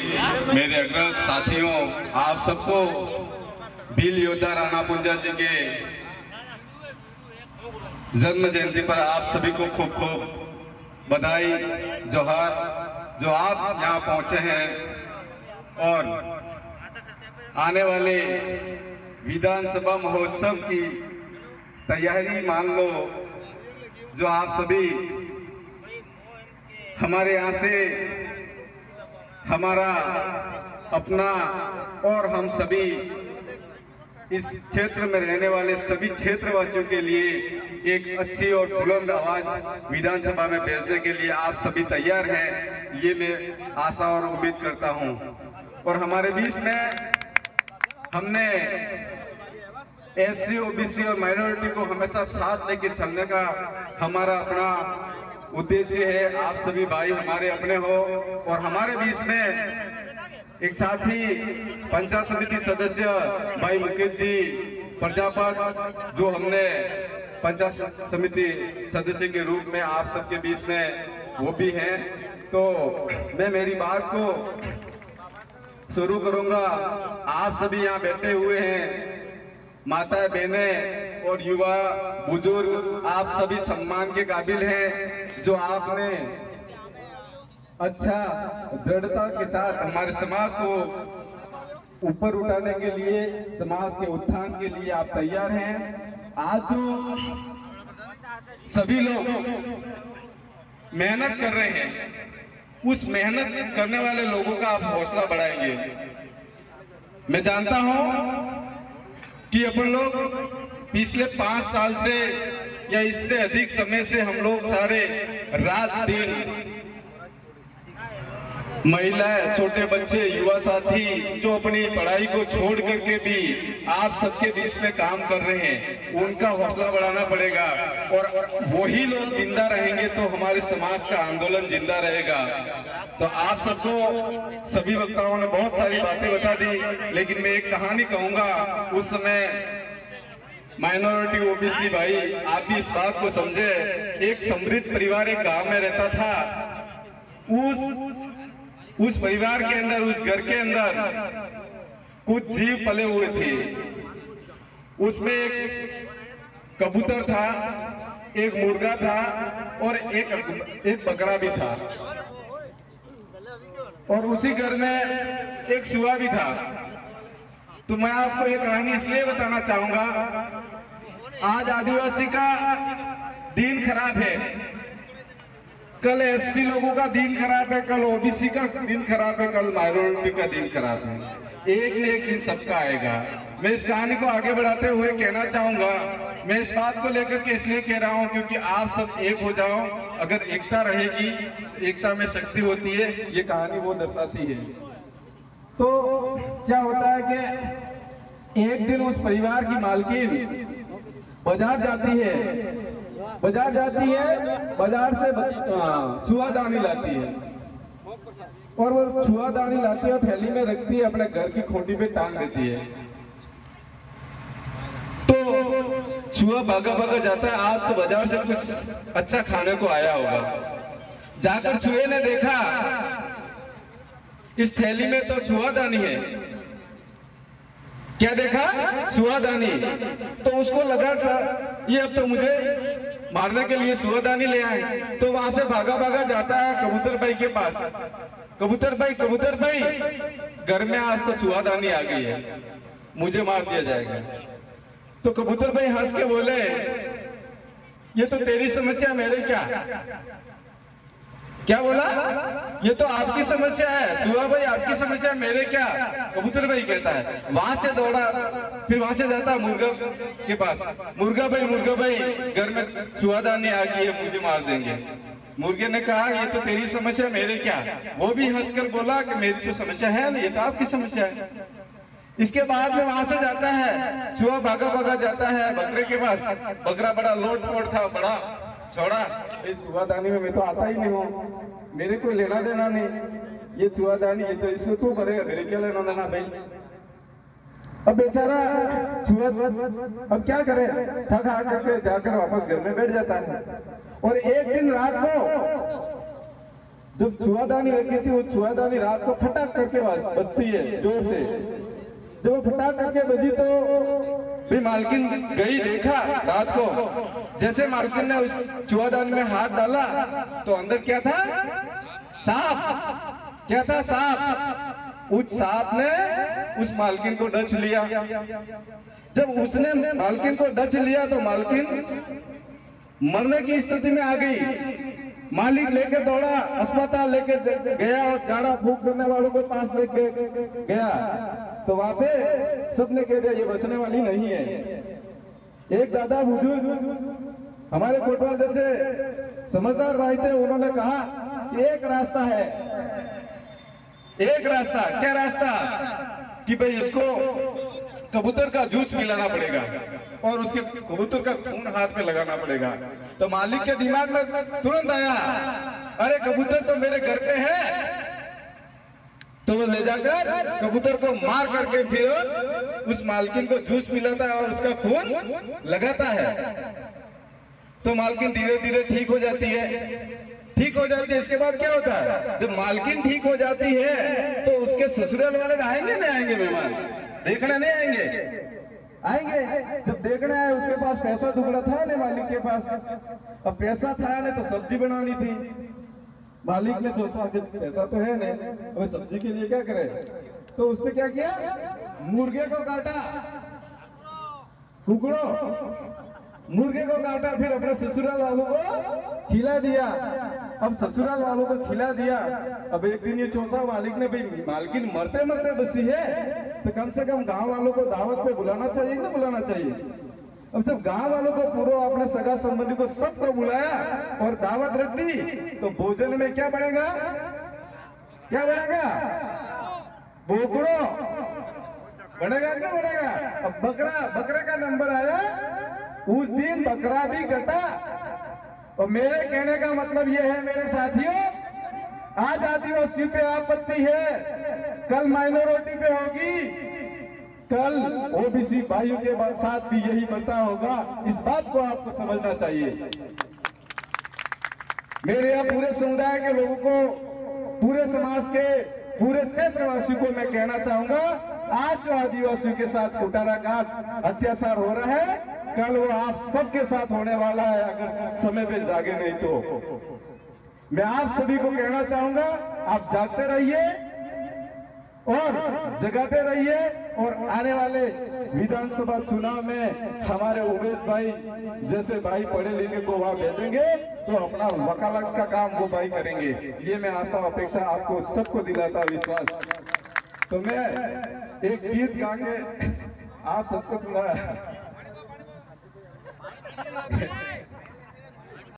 मेरे अग्रज साथियों, आप सबको भील योद्धा राणा पुंजा जी के जन्म जयंती पर आप सभी को खूब खूब बधाई, जोहार। जो आप यहाँ पहुंचे हैं और आने वाले विधानसभा महोत्सव की तैयारी मान लो, जो आप सभी हमारे यहाँ से हमारा अपना और हम सभी इस क्षेत्र में रहने वाले सभी क्षेत्रवासियों के लिए एक अच्छी और बुलंद आवाज विधानसभा में भेजने के लिए आप सभी तैयार हैं, ये मैं आशा और उम्मीद करता हूं। और हमारे बीच में हमने एससी, ओबीसी और माइनॉरिटी को हमेशा साथ लेके चलने का हमारा अपना उद्देश्य है। आप सभी भाई हमारे अपने हो और हमारे बीच में एक साथी पंचायत समिति सदस्य भाई मुकेश जी प्रजापत, जो हमने पंचायत समिति सदस्य के रूप में आप सबके बीच में वो भी हैं। तो मैं मेरी बात को शुरू करूंगा। आप सभी यहाँ बैठे हुए हैं, माताएं, बहनें और युवा बुजुर्ग, आप सभी सम्मान के काबिल हैं। जो आपने अच्छा दृढ़ता के साथ हमारे समाज को ऊपर उठाने के लिए, समाज के उत्थान के लिए आप तैयार हैं। आज जो सभी लोग मेहनत कर रहे हैं, उस मेहनत करने वाले लोगों का आप हौसला बढ़ाएंगे। मैं जानता हूं कि अपन लोग पिछले 5 साल से या इससे अधिक समय से हम लोग सारे रात दिन, महिलाएं, छोटे बच्चे, युवा साथी जो अपनी पढ़ाई को छोड़ करके भी आप सबके बीच में काम कर रहे हैं, उनका हौसला बढ़ाना पड़ेगा। और वही लोग जिंदा रहेंगे तो हमारे समाज का आंदोलन जिंदा रहेगा। तो आप सबको सभी वक्ताओं ने बहुत सारी बातें बता दी, लेकिन मैं एक कहानी कहूंगा। उस समय माइनॉरिटी, ओबीसी भाई, आप भी इस बात को समझे। एक समृद्ध परिवार एक गांव में रहता था। उस परिवार के अंदर, उस घर के अंदर कुछ जीव पले हुए थे। उसमें एक कबूतर था, एक मुर्गा था और एक बकरा भी था। और उसी घर में एक सुआ भी था। तो मैं आपको ये कहानी इसलिए बताना चाहूंगा, आज आदिवासी का दिन खराब है, कल एससी लोगों का दिन खराब है, कल ओबीसी का दिन खराब है, कल माइनॉरिटी का दिन खराब है। एक न एक दिन सबका आएगा। मैं इस कहानी को आगे बढ़ाते हुए कहना चाहूंगा, मैं इस बात को लेकर के इसलिए कह रहा हूं क्योंकि आप सब एक हो जाओ। अगर एकता रहेगी तो एकता में शक्ति होती है, ये कहानी वो दर्शाती है। तो क्या होता है कि एक दिन उस परिवार की मालकिन बाजार जाती है, बाजार से छुआदानी लाती है और वो छुआदानी लाती है और थैली में रखती है, अपने घर की खूंटी पे टांग देती है। तो छुआ भागा भागा जाता है, आज तो बाजार से कुछ अच्छा खाने को आया होगा। जाकर छुए ने देखा इस थैली में तो छुआदानी है। क्या देखा? छुआदानी। तो उसको लगा ये अब तो मुझे मारने के लिए छुआदानी ले आए। तो वहां से भागा भागा जाता है कबूतर भाई के पास। कबूतर भाई, घर में आज तो छुआदानी आ गई है, मुझे मार दिया जाएगा। तो कबूतर भाई हंस के बोले, ये तो तेरी समस्या, मेरे क्या बोला? ये तो आपकी समस्या है सुआ भाई, आपकी समस्या, मेरे क्या? कबूतर भाई कहता है। वहां से दौड़ा, फिर वहां से जाता मुर्गा के पास। मुर्गा भाई, घर में छुआदानी आ गई है, मुझे मार देंगे। मुर्गे ने कहा, ये तो तेरी समस्या, मेरे क्या? वो भी हंसकर बोला कि मेरी तो समस्या है ना, ये तो आपकी समस्या है। इसके बाद में वहां से जाता है, छुआ भागा भागा जाता है बकरे के पास। बकरा बड़ा लोट-पोट था, बड़ा छोड़ा, इस छुआदानी में मैं तो आता ही नहीं हूँ, मेरे कोई लेना देना नहीं। ये छुआदानी, ये तो इसको तू करेगा, मेरे क्या लेना देना भाई। अब बेचारा छुआ अब क्या करे, थक हार करके जाकर वापस घर में बैठ जाता है। और एक दिन रात को जब छुआदानी रखी थी, वो छुआदानी रात को फटाक करके बजती है जोर से। जब वो फटाक करके बजी तो भी मालकिन गई, देखा रात को। जैसे मालकिन ने उस छुआदानी में हाथ डाला तो अंदर क्या था? सांप। क्या था? सांप। उस सांप ने उस मालकिन को डस लिया। जब उसने मालकिन को डस लिया तो मालकिन मरने की स्थिति में आ गई। मालिक लेके दौड़ा, अस्पताल लेके गया और झाड़ा फूंक करने वालों के पास लेके गया तो वहां पे सबने कह दिया ये बचने वाली नहीं है। एक दादा बुजुर्ग हमारे कोटवाल जैसे समझदार भाई थे, उन्होंने कहा एक रास्ता है, एक रास्ता। क्या रास्ता? कि भाई इसको कबूतर का जूस पिलाना पड़ेगा और उसके कबूतर का खून हाथ पे लगाना पड़ेगा। तो मालिक के दिमाग में तुरंत आया, अरे कबूतर तो मेरे घर पे है। तो वो ले जाकर कबूतर को मार करके फिर उस मालकिन को जूस पिलाता है और उसका खून लगाता है। तो मालकिन धीरे धीरे ठीक हो जाती है। ठीक हो जाती है। इसके बाद क्या होता है? जब मालकिन ठीक हो जाती है तो उसके ससुराल वाले आएंगे नहीं आएंगे? मेहमान देखने नहीं आएंगे? आएंगे। जब देखने आए उसके पास पैसा दुगड़ा था नहीं मालिक के पास। अब पैसा था नहीं तो सब्जी बनानी थी। मालिक ने सोचा कि पैसा तो है नहीं, अब सब्जी के लिए क्या करे? तो उसने क्या किया? मुर्गे को काटा, कुकड़ो मुर्गे को काटा, फिर अपने ससुराल वालों को खिला दिया। अब ससुराल वालों को खिला दिया। अब एक दिन ये चौसा मालिक ने, भाई मालकिन मरते मरते बसी है तो कम से कम गांव वालों को दावत पे बुलाना चाहिए कि बुलाना चाहिए? अब जब गांव वालों को पूरा अपने सगा संबंधी को सबको बुलाया और दावत रख दी तो भोजन में क्या बनेगा? क्या बनेगा? बोकड़ो बनेगा कि नहीं बनेगा? अब बकरे का नंबर आया। उस दिन बकरा भी कटा। और मेरे कहने का मतलब यह है मेरे साथियों, आज आदिवासी पे आपत्ति है, कल माइनॉरिटी पे होगी, कल ओबीसी भाइयों के साथ भी यही बर्ताव होगा। इस बात को आपको समझना चाहिए। मेरे यहाँ पूरे समुदाय के लोगों को, पूरे समाज के, पूरे क्षेत्रवासी को मैं कहना चाहूंगा, आज जो आदिवासियों के साथ कुटाराघात अत्याचार हो रहा है, कल वो आप सबके साथ होने वाला है अगर समय पे जागे नहीं तो। मैं आप सभी को कहना चाहूंगा, आप जागते रहिए और जगाते रहिए और आने वाले विधानसभा चुनाव में हमारे उमेश भाई जैसे भाई पढ़े लिखे को वहां भेजेंगे तो अपना वकालत का काम वो भाई करेंगे। ये मैं आशा अपेक्षा आपको सबको दिलाता विश्वास। तो मैं एक गीत गा के आप सबको थोड़ा